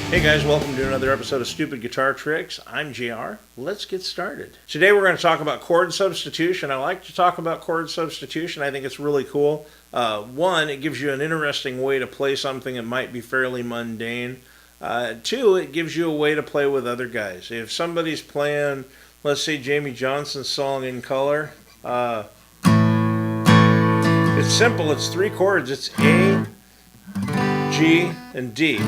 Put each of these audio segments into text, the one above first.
Hey guys, welcome to another episode of Stupid Guitar Tricks. I'm JR. Let's get started. Today we're going to talk about chord substitution. I like to talk about chord substitution. I think it's really cool. One, it gives you an interesting way to play something that might be fairly mundane. Two, it gives you a way to play with other guys. If somebody's playing, let's say, Jamey Johnson's song In Color, it's simple. It's three chords. It's A, G, and D.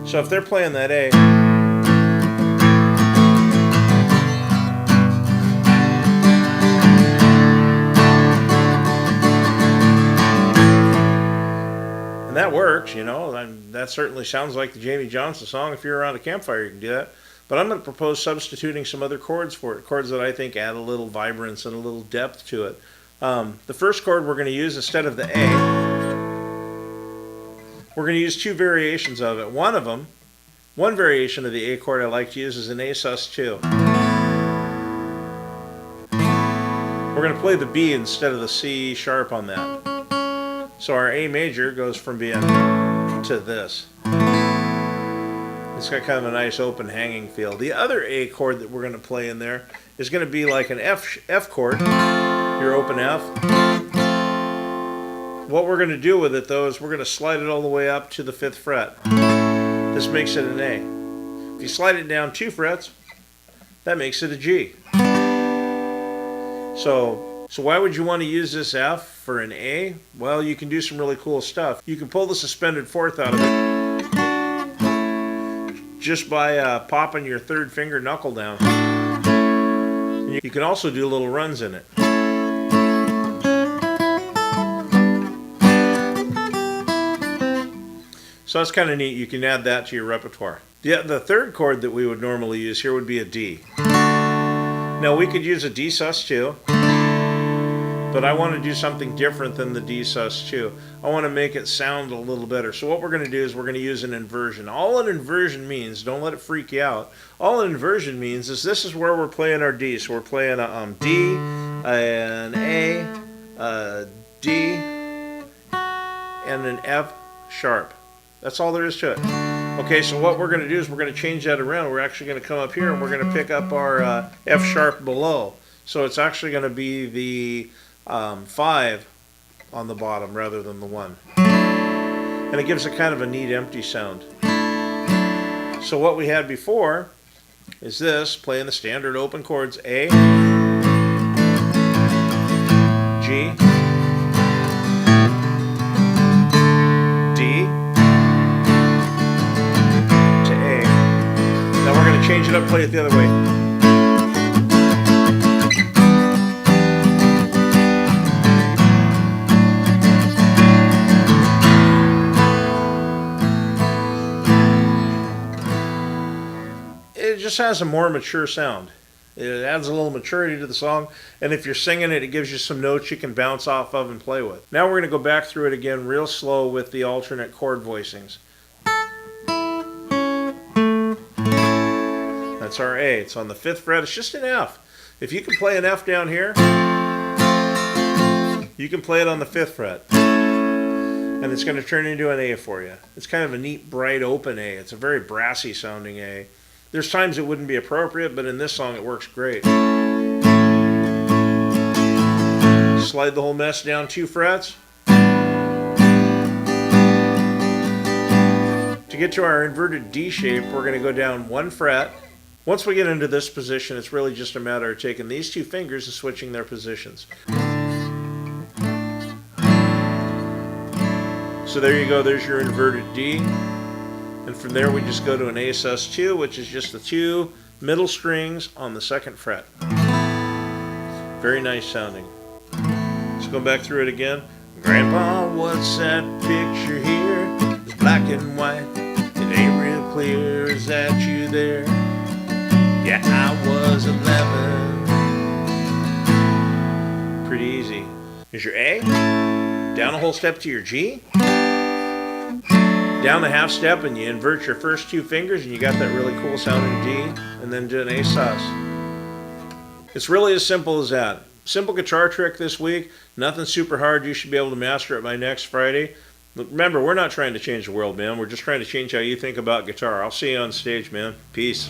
So if they're playing that A, and that works, you know, that certainly sounds like the Jamey Johnson song. If you're around a campfire, you can do that. But I'm going to propose substituting some other chords for it, chords that I think add a little vibrance and a little depth to it. The first chord we're going to use instead of the A, we're going to use two variations of it. One variation of the A chord I like to use is an A sus2. We're going to play the B instead of the C sharp on that. So our A major goes from being to this. It's got kind of a nice open hanging feel. The other A chord that we're going to play in there is going to be like an F chord, your open F. What we're going to do with it, though, is we're going to slide it all the way up to the 5th fret. This makes it an A. If you slide it down 2 frets, that makes it a G. So why would you want to use this F for an A? Well, you can do some really cool stuff. You can pull the suspended 4th out of it just by popping your 3rd finger knuckle down. And you can also do little runs in it. So that's kind of neat. You can add that to your repertoire. The third chord that we would normally use here would be a D. Now we could use a D sus2, but I want to do something different than the D sus2. I want to make it sound a little better. So what we're going to do is we're going to use an inversion. All an inversion means, don't let it freak you out, all an inversion means is this is where we're playing our D. So we're playing a D, an A, a D, and an F sharp. That's all there is to it. Okay, so what we're going to do is we're going to change that around. We're actually going to come up here and we're going to pick up our F sharp below. So it's actually going to be the 5 on the bottom rather than the 1. And it gives it kind of a neat empty sound. So what we had before is this, playing the standard open chords A, G, D, change it up, play it the other way. It just has a more mature sound. It adds a little maturity to the song, and if you're singing it, it gives you some notes you can bounce off of and play with. Now we're going to go back through it again real slow with the alternate chord voicings. That's our A. It's on the 5th fret. It's just an F. If you can play an F down here, you can play it on the 5th fret. And it's going to turn into an A for you. It's kind of a neat, bright, open A. It's a very brassy sounding A. There's times it wouldn't be appropriate, but in this song it works great. Slide the whole mess down 2 frets. To get to our inverted D shape, we're going to go down 1 fret. Once we get into this position, it's really just a matter of taking these 2 fingers and switching their positions. So there you go, there's your inverted D. And from there we just go to an A sus2, which is just the 2 middle strings on the 2nd fret. Very nice sounding. Let's go back through it again. Grandpa, what's that picture here? It's black and white. It ain't real clear. Is that you there? Yeah, I was 11. Pretty easy. Here's your A. Down a whole step to your G. Down the half step and you invert your first 2 fingers and you got that really cool sounding D. And then do an A sus. It's really as simple as that. Simple guitar trick this week. Nothing super hard. You should be able to master it by next Friday. Look, remember, we're not trying to change the world, man. We're just trying to change how you think about guitar. I'll see you on stage, man. Peace.